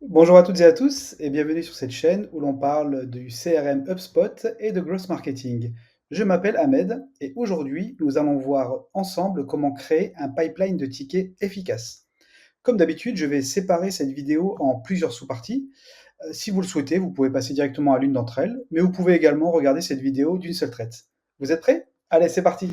Bonjour à toutes et à tous et bienvenue sur cette chaîne où l'on parle du CRM HubSpot et de growth marketing. Je m'appelle Ahmed et aujourd'hui nous allons voir ensemble comment créer un pipeline de tickets efficace. Comme d'habitude, je vais séparer cette vidéo en plusieurs sous-parties. Si vous le souhaitez, vous pouvez passer directement à l'une d'entre elles, mais vous pouvez également regarder cette vidéo d'une seule traite. Vous êtes prêts? Allez, c'est parti!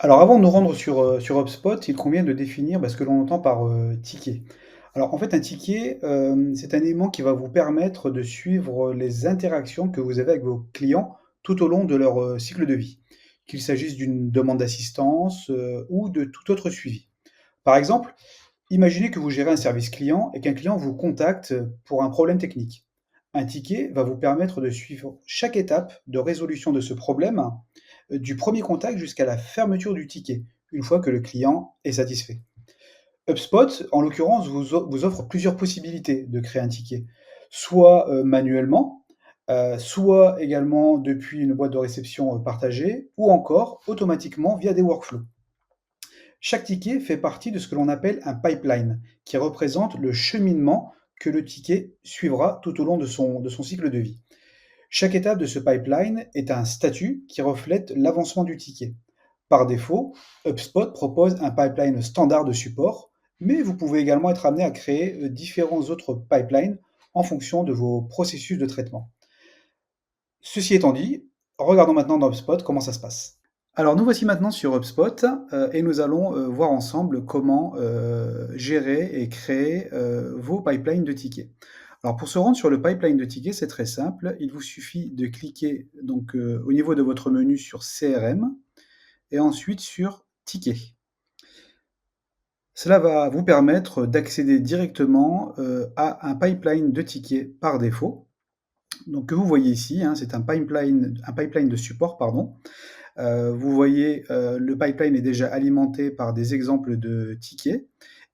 Alors avant de nous rendre sur HubSpot, il convient de définir ce que l'on entend par ticket. Alors en fait, un ticket, c'est un élément qui va vous permettre de suivre les interactions que vous avez avec vos clients tout au long de leur cycle de vie, qu'il s'agisse d'une demande d'assistance ou de tout autre suivi. Par exemple, imaginez que vous gérez un service client et qu'un client vous contacte pour un problème technique. Un ticket va vous permettre de suivre chaque étape de résolution de ce problème, du premier contact jusqu'à la fermeture du ticket, une fois que le client est satisfait. HubSpot, en l'occurrence, vous offre plusieurs possibilités de créer un ticket, soit manuellement, soit également depuis une boîte de réception partagée, ou encore automatiquement via des workflows. Chaque ticket fait partie de ce que l'on appelle un pipeline, qui représente le cheminement que le ticket suivra tout au long de son cycle de vie. Chaque étape de ce pipeline est un statut qui reflète l'avancement du ticket. Par défaut, HubSpot propose un pipeline standard de support, mais vous pouvez également être amené à créer différents autres pipelines en fonction de vos processus de traitement. Ceci étant dit, regardons maintenant dans HubSpot comment ça se passe. Alors nous voici maintenant sur HubSpot et nous allons voir ensemble comment gérer et créer vos pipelines de tickets. Alors pour se rendre sur le pipeline de tickets, c'est très simple. Il vous suffit de cliquer donc, au niveau de votre menu sur CRM et ensuite sur Tickets. Cela va vous permettre d'accéder directement à un pipeline de tickets par défaut. Donc que vous voyez ici, hein, c'est un pipeline de support, pardon. Vous voyez, le pipeline est déjà alimenté par des exemples de tickets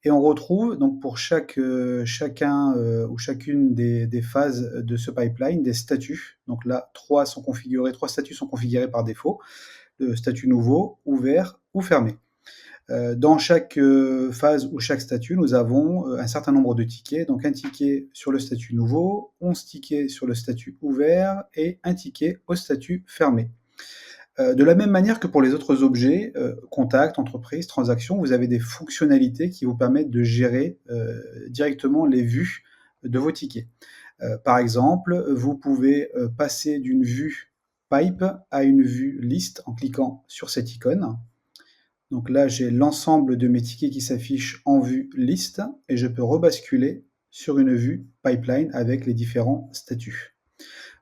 et on retrouve donc pour chacun, ou chacune des phases de ce pipeline, des statuts. Donc là, 3 statuts sont configurés par défaut, le statut nouveau, ouvert ou fermé. Dans chaque, phase ou chaque statut, nous avons, un certain nombre de tickets, donc un ticket sur le statut nouveau, 11 tickets sur le statut ouvert et un ticket au statut fermé. De la même manière que pour les autres objets, contacts, entreprises, transactions, vous avez des fonctionnalités qui vous permettent de gérer, directement les vues de vos tickets. Par exemple, vous pouvez, passer d'une vue pipe à une vue liste en cliquant sur cette icône. Donc là, j'ai l'ensemble de mes tickets qui s'affichent en vue liste et je peux rebasculer sur une vue pipeline avec les différents statuts.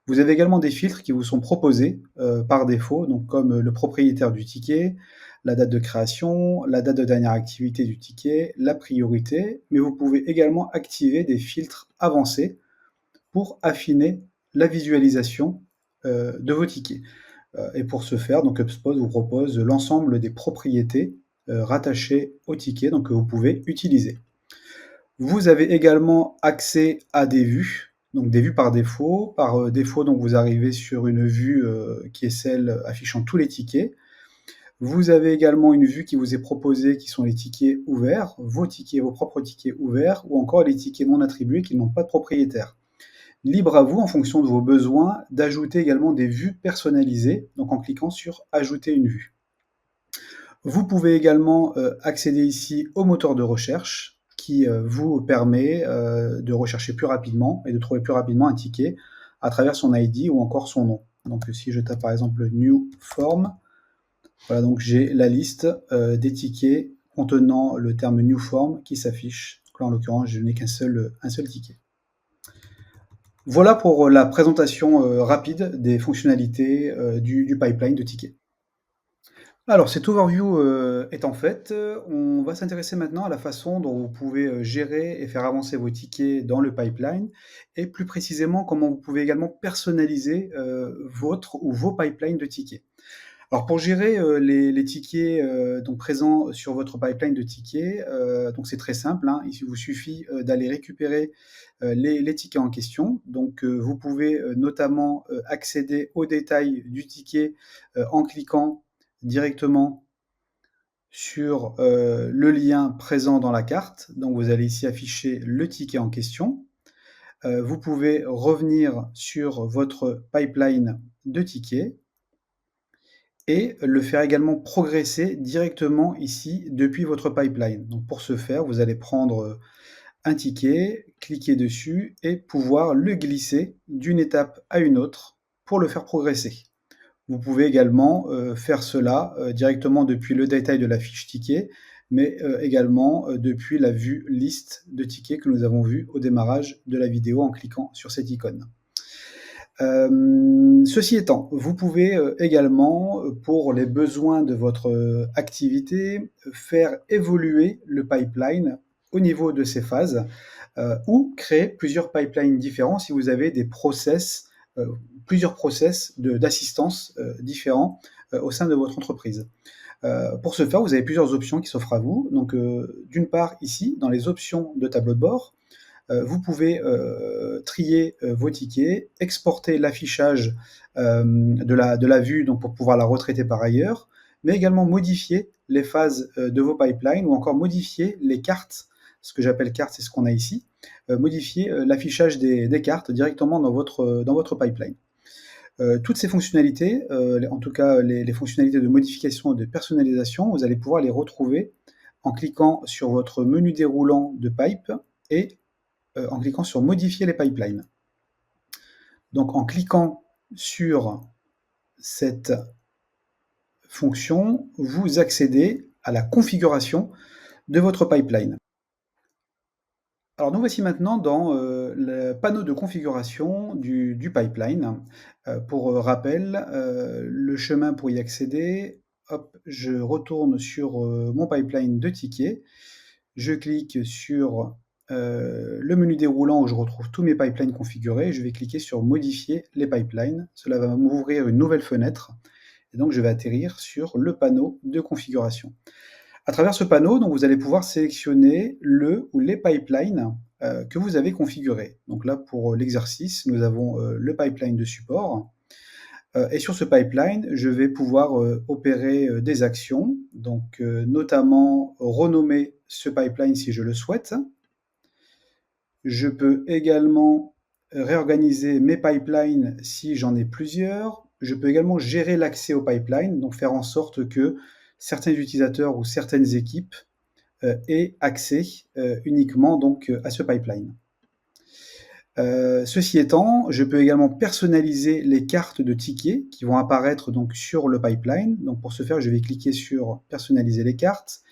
Vous avez également des filtres qui vous sont proposés par défaut, donc comme le propriétaire du ticket, la date de création, la date de dernière activité du ticket, la priorité, mais vous pouvez également activer des filtres avancés pour affiner la visualisation de vos tickets. Et pour ce faire, donc HubSpot vous propose l'ensemble des propriétés rattachées au ticket, donc que vous pouvez utiliser. Vous avez également accès à des vues, donc des vues par défaut. Par défaut, donc vous arrivez sur une vue qui est celle affichant tous les tickets. Vous avez également une vue qui vous est proposée, qui sont les tickets ouverts, vos tickets, vos propres tickets ouverts, ou encore les tickets non attribués qui n'ont pas de propriétaire. Libre à vous, en fonction de vos besoins, d'ajouter également des vues personnalisées, donc en cliquant sur Ajouter une vue. Vous pouvez également accéder ici au moteur de recherche qui vous permet de rechercher plus rapidement et de trouver plus rapidement un ticket à travers son ID ou encore son nom. Donc si je tape par exemple New Form, voilà, donc j'ai la liste des tickets contenant le terme New Form qui s'affiche. Là en l'occurrence, je n'ai un seul ticket. Voilà pour la présentation rapide des fonctionnalités du pipeline de tickets. Alors cet overview, étant fait, on va s'intéresser maintenant à la façon dont vous pouvez, gérer et faire avancer vos tickets dans le pipeline et plus précisément comment vous pouvez également personnaliser, votre ou vos pipelines de tickets. Alors pour gérer, les tickets, donc présents sur votre pipeline de tickets, donc c'est très simple, hein. Il vous suffit, d'aller récupérer, les tickets en question. Donc, vous pouvez, notamment, accéder aux détails du ticket, en cliquant directement sur, le lien présent dans la carte. Donc vous allez ici afficher le ticket en question. Vous pouvez revenir sur votre pipeline de tickets et le faire également progresser directement ici depuis votre pipeline. Donc pour ce faire, vous allez prendre, un ticket, cliquer dessus et pouvoir le glisser d'une étape à une autre pour le faire progresser. Vous pouvez également, faire cela, directement depuis le détail de la fiche ticket, mais, également, depuis la vue liste de tickets que nous avons vue au démarrage de la vidéo en cliquant sur cette icône. Ceci étant, vous pouvez, également, pour les besoins de votre, activité, faire évoluer le pipeline au niveau de ces phases, ou créer plusieurs pipelines différents si vous avez des process, plusieurs process d'assistance, différents, au sein de votre entreprise. Pour ce faire, vous avez plusieurs options qui s'offrent à vous. Donc, d'une part, ici, dans les options de tableau de bord, vous pouvez trier vos tickets, exporter l'affichage de la vue donc pour pouvoir la retraiter par ailleurs, mais également modifier les phases de vos pipelines ou encore modifier les cartes. Ce que j'appelle cartes, c'est ce qu'on a ici. Modifier l'affichage des cartes directement dans votre pipeline. Toutes ces fonctionnalités, en tout cas les fonctionnalités de modification et de personnalisation, vous allez pouvoir les retrouver en cliquant sur votre menu déroulant de pipe et en cliquant sur modifier les pipelines. Donc en cliquant sur cette fonction, vous accédez à la configuration de votre pipeline. Alors nous voici maintenant dans le panneau de configuration du pipeline. Pour rappel, le chemin pour y accéder, hop, je retourne sur mon pipeline de tickets. Je clique sur le menu déroulant où je retrouve tous mes pipelines configurés. Je vais cliquer sur modifier les pipelines. Cela va m'ouvrir une nouvelle fenêtre. Et donc je vais atterrir sur le panneau de configuration. À travers ce panneau, donc, vous allez pouvoir sélectionner le ou les pipelines que vous avez configurés. Donc là, pour l'exercice, nous avons le pipeline de support. Et sur ce pipeline, je vais pouvoir opérer des actions, donc notamment renommer ce pipeline si je le souhaite. Je peux également réorganiser mes pipelines si j'en ai plusieurs. Je peux également gérer l'accès au pipeline, donc faire en sorte que certains utilisateurs ou certaines équipes aient accès uniquement donc, à ce pipeline. Ceci étant, je peux également personnaliser les cartes de tickets qui vont apparaître donc sur le pipeline. Donc pour ce faire, je vais cliquer sur personnaliser les cartes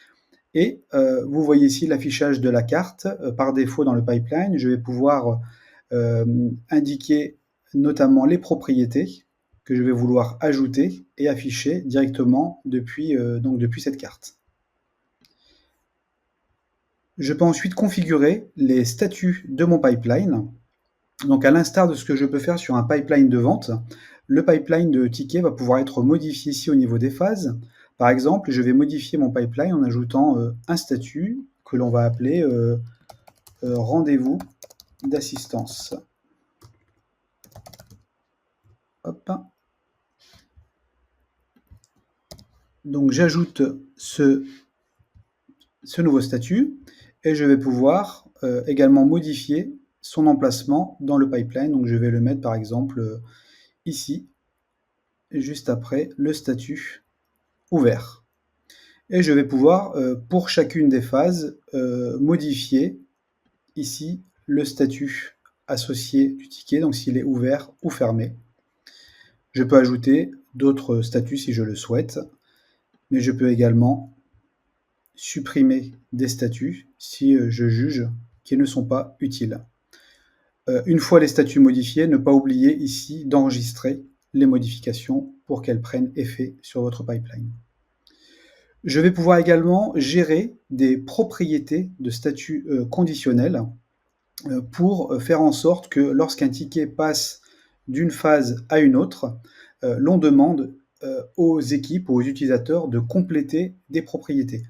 et vous voyez ici l'affichage de la carte par défaut dans le pipeline. Je vais pouvoir indiquer notamment les propriétés que je vais vouloir ajouter et afficher directement depuis cette carte. Je peux ensuite configurer les statuts de mon pipeline. Donc à l'instar de ce que je peux faire sur un pipeline de vente, le pipeline de tickets va pouvoir être modifié ici au niveau des phases. Par exemple, je vais modifier mon pipeline en ajoutant un statut que l'on va appeler rendez-vous d'assistance. Hop. Donc j'ajoute ce nouveau statut et je vais pouvoir également modifier son emplacement dans le pipeline. Donc je vais le mettre par exemple ici, juste après le statut ouvert. Et je vais pouvoir, pour chacune des phases, modifier ici le statut associé du ticket, donc s'il est ouvert ou fermé. Je peux ajouter d'autres statuts si je le souhaite, mais je peux également supprimer des statuts si je juge qu'ils ne sont pas utiles. Une fois les statuts modifiés, ne pas oublier ici d'enregistrer les modifications pour qu'elles prennent effet sur votre pipeline. Je vais pouvoir également gérer des propriétés de statut conditionnel pour faire en sorte que lorsqu'un ticket passe d'une phase à une autre, l'on demande aux équipes ou aux utilisateurs de compléter des propriétés.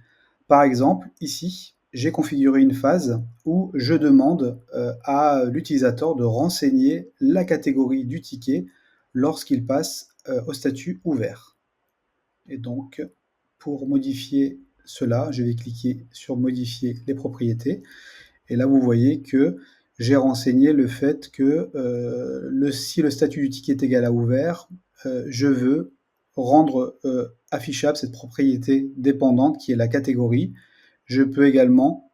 Par exemple, ici, j'ai configuré une phase où je demande à l'utilisateur de renseigner la catégorie du ticket lorsqu'il passe au statut ouvert. Et donc, pour modifier cela, je vais cliquer sur modifier les propriétés. Et là, vous voyez que j'ai renseigné le fait que si le statut du ticket est égal à ouvert, je veux rendre affichable cette propriété dépendante qui est la catégorie. Je peux également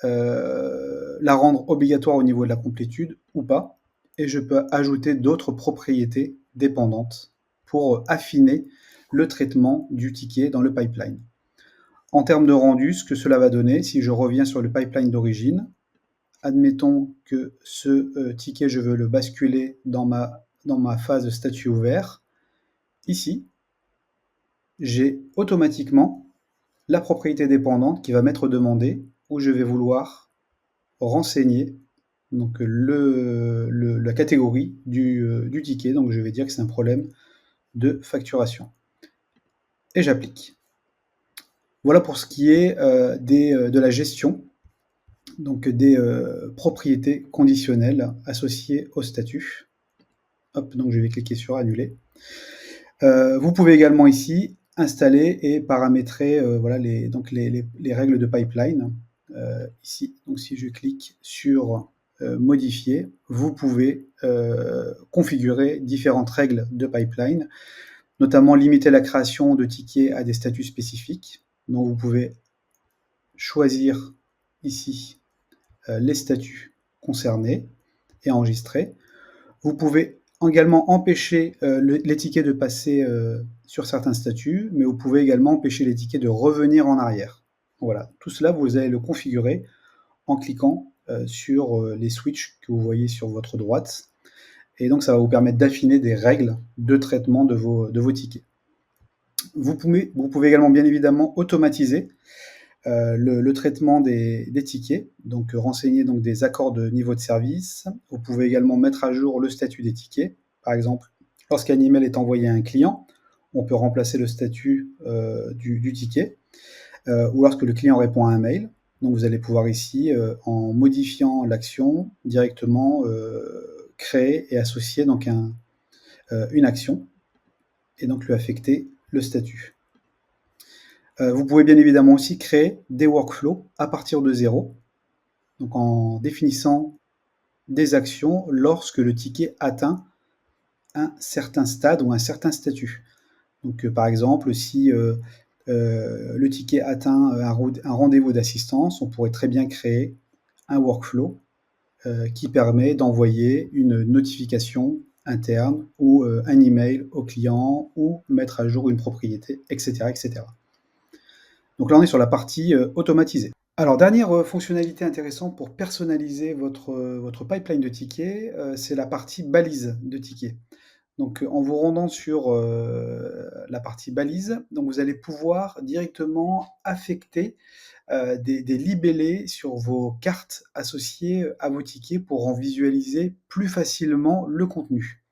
la rendre obligatoire au niveau de la complétude ou pas. Et je peux ajouter d'autres propriétés dépendantes pour affiner le traitement du ticket dans le pipeline. En termes de rendu, ce que cela va donner, si je reviens sur le pipeline d'origine, admettons que ce ticket, je veux le basculer dans ma phase de statut ouvert. Ici, j'ai automatiquement la propriété dépendante qui va m'être demandée, où je vais vouloir renseigner donc la catégorie du ticket. Donc je vais dire que c'est un problème de facturation. Et j'applique. Voilà pour ce qui est de la gestion, donc des propriétés conditionnelles associées au statut. Hop, donc je vais cliquer sur annuler. Vous pouvez également ici installer et paramétrer voilà, les règles de pipeline. Ici, donc si je clique sur modifier, vous pouvez configurer différentes règles de pipeline, notamment limiter la création de tickets à des statuts spécifiques. Donc vous pouvez choisir ici les statuts concernés et enregistrer. Vous pouvez également empêcher les tickets de passer sur certains statuts, mais vous pouvez également empêcher les tickets de revenir en arrière. Voilà, tout cela, vous allez le configurer en cliquant sur les switches que vous voyez sur votre droite. Et donc, ça va vous permettre d'affiner des règles de traitement de vos tickets. Vous pouvez également, bien évidemment, automatiser le traitement des tickets, donc renseigner donc, des accords de niveau de service. Vous pouvez également mettre à jour le statut des tickets. Par exemple, lorsqu'un email est envoyé à un client, on peut remplacer le statut du ticket, ou lorsque le client répond à un mail. Donc vous allez pouvoir ici, en modifiant l'action, directement créer et associer donc une action, et donc lui affecter le statut. Vous pouvez bien évidemment aussi créer des workflows à partir de zéro, donc en définissant des actions lorsque le ticket atteint un certain stade ou un certain statut. Donc par exemple, si le ticket atteint un rendez-vous d'assistance, on pourrait très bien créer un workflow qui permet d'envoyer une notification interne ou un email au client ou mettre à jour une propriété, etc., etc. Donc là, on est sur la partie automatisée. Alors, dernière fonctionnalité intéressante pour personnaliser votre pipeline de tickets, c'est la partie balise de tickets. Donc, en vous rendant sur la partie balise, donc vous allez pouvoir directement affecter des libellés sur vos cartes associées à vos tickets pour en visualiser plus facilement le contenu.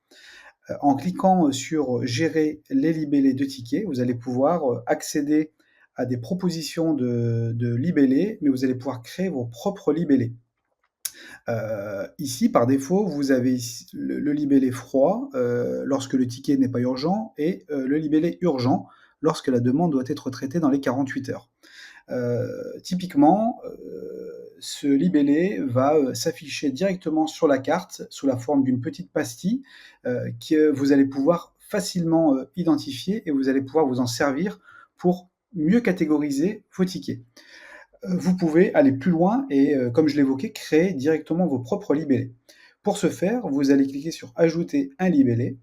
En cliquant sur gérer les libellés de tickets, vous allez pouvoir accéder à des propositions de libellés, mais vous allez pouvoir créer vos propres libellés. Ici, par défaut, vous avez le libellé froid lorsque le ticket n'est pas urgent et le libellé urgent lorsque la demande doit être traitée dans les 48 heures. Typiquement, ce libellé va s'afficher directement sur la carte sous la forme d'une petite pastille que vous allez pouvoir facilement identifier et vous allez pouvoir vous en servir pour mieux catégoriser vos tickets. Vous pouvez aller plus loin et, comme je l'évoquais, créer directement vos propres libellés. Pour ce faire, vous allez cliquer sur « Ajouter un libellé ».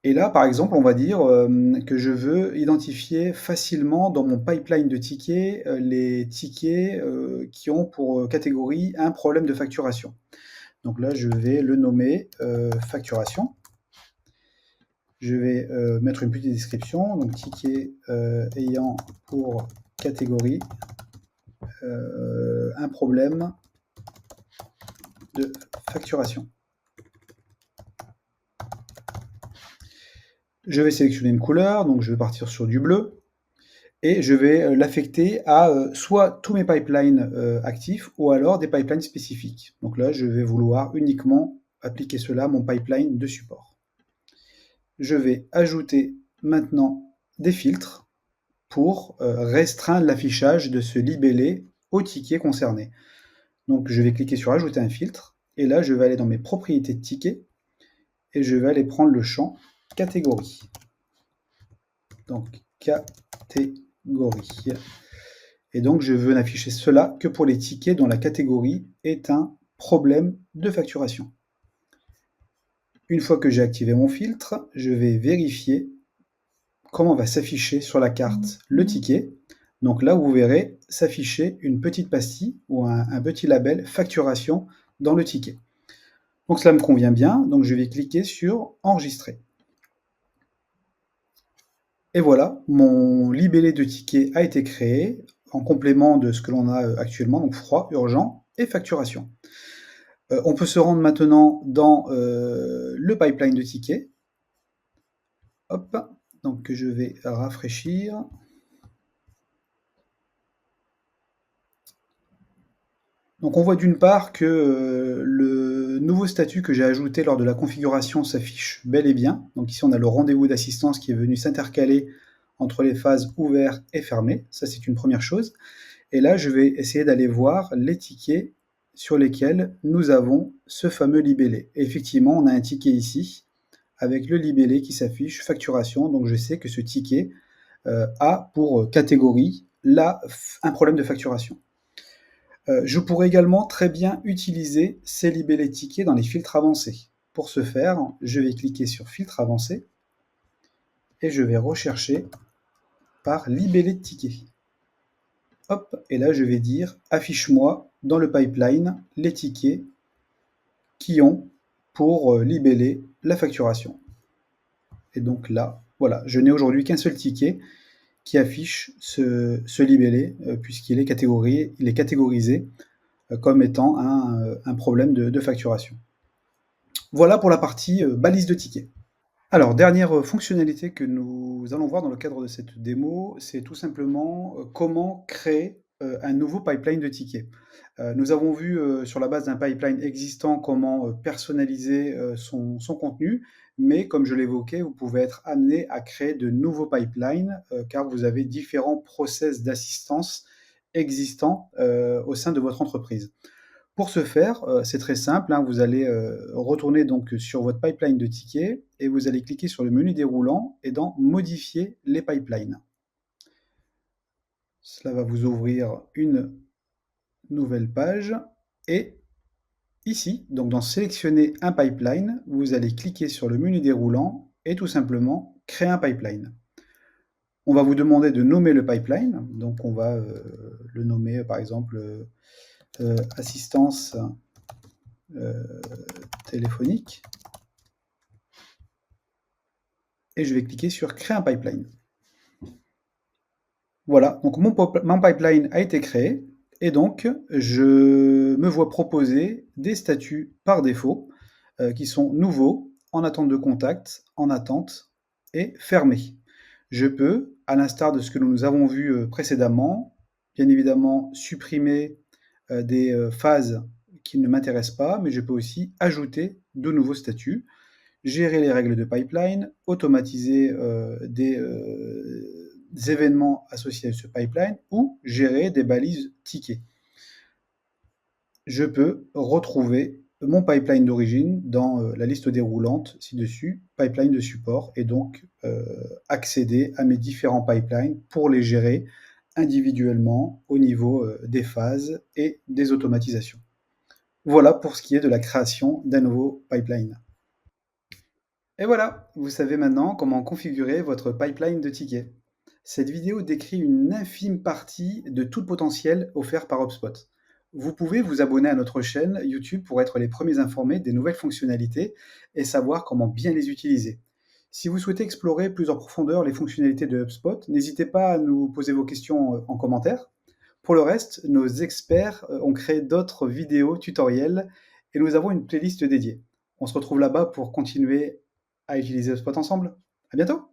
Et là, par exemple, on va dire que je veux identifier facilement dans mon pipeline de tickets les tickets qui ont pour catégorie un problème de facturation. Donc là, je vais le nommer facturation. Je vais mettre une petite description, donc ticket ayant pour catégorie un problème de facturation. Je vais sélectionner une couleur, donc je vais partir sur du bleu, et je vais l'affecter à soit tous mes pipelines actifs, ou alors des pipelines spécifiques. Donc là, je vais vouloir uniquement appliquer cela à mon pipeline de support. Je vais ajouter maintenant des filtres. pour restreindre l'affichage de ce libellé au ticket concerné. Donc je vais cliquer sur ajouter un filtre et là je vais aller dans mes propriétés de ticket et je vais aller prendre le champ catégorie. Donc catégorie. Et donc je veux n'afficher cela que pour les tickets dont la catégorie est un problème de facturation. Une fois que j'ai activé mon filtre, je vais vérifier comment va s'afficher sur la carte le ticket. Donc là, vous verrez s'afficher une petite pastille ou un petit label facturation dans le ticket. Donc cela me convient bien, donc je vais cliquer sur enregistrer. Et voilà, mon libellé de ticket a été créé en complément de ce que l'on a actuellement, donc froid, urgent et facturation. On peut se rendre maintenant dans le pipeline de tickets. Hop, donc je vais rafraîchir. Donc on voit d'une part que le nouveau statut que j'ai ajouté lors de la configuration s'affiche bel et bien. Donc ici on a le rendez-vous d'assistance qui est venu s'intercaler entre les phases ouvert et fermé. Ça c'est une première chose. Et là je vais essayer d'aller voir les tickets sur lesquels nous avons ce fameux libellé. Et effectivement on a un ticket ici avec le libellé qui s'affiche facturation. Donc je sais que ce ticket a pour catégorie là un problème de facturation. Je pourrais également très bien utiliser ces libellés tickets dans les filtres avancés. Pour ce faire, je vais cliquer sur filtre avancé et je vais rechercher par libellé de ticket. Hop, et là je vais dire affiche-moi dans le pipeline les tickets qui ont pour libellé la facturation. Et donc là, voilà, je n'ai aujourd'hui qu'un seul ticket qui affiche ce libellé puisqu'il est catégorisé comme étant un problème de facturation. Voilà pour la partie balise de tickets. Alors, dernière fonctionnalité que nous allons voir dans le cadre de cette démo, c'est tout simplement comment créer un nouveau pipeline de tickets. Nous avons vu sur la base d'un pipeline existant comment personnaliser son contenu, mais comme je l'évoquais, vous pouvez être amené à créer de nouveaux pipelines car vous avez différents process d'assistance existants au sein de votre entreprise. Pour ce faire, c'est très simple, hein, vous allez retourner donc sur votre pipeline de tickets et vous allez cliquer sur le menu déroulant et dans Modifier les pipelines. Cela va vous ouvrir une nouvelle page et ici, donc dans Sélectionner un pipeline, vous allez cliquer sur le menu déroulant et tout simplement créer un pipeline. On va vous demander de nommer le pipeline, donc on va le nommer par exemple assistance téléphonique et je vais cliquer sur créer un pipeline. Voilà, donc mon pipeline a été créé et donc je me vois proposer des statuts par défaut qui sont nouveaux, en attente de contact, en attente et fermés. Je peux, à l'instar de ce que nous avons vu précédemment, bien évidemment supprimer des phases qui ne m'intéressent pas, mais je peux aussi ajouter de nouveaux statuts, gérer les règles de pipeline, automatiser des événements associés à ce pipeline ou gérer des balises tickets. Je peux retrouver mon pipeline d'origine dans la liste déroulante ci-dessus, pipeline de support, et donc accéder à mes différents pipelines pour les gérer individuellement au niveau des phases et des automatisations. Voilà pour ce qui est de la création d'un nouveau pipeline. Et voilà, vous savez maintenant comment configurer votre pipeline de tickets. Cette vidéo décrit une infime partie de tout le potentiel offert par HubSpot. Vous pouvez vous abonner à notre chaîne YouTube pour être les premiers informés des nouvelles fonctionnalités et savoir comment bien les utiliser. Si vous souhaitez explorer plus en profondeur les fonctionnalités de HubSpot, n'hésitez pas à nous poser vos questions en commentaire. Pour le reste, nos experts ont créé d'autres vidéos tutoriels et nous avons une playlist dédiée. On se retrouve là-bas pour continuer à utiliser HubSpot ensemble. À bientôt!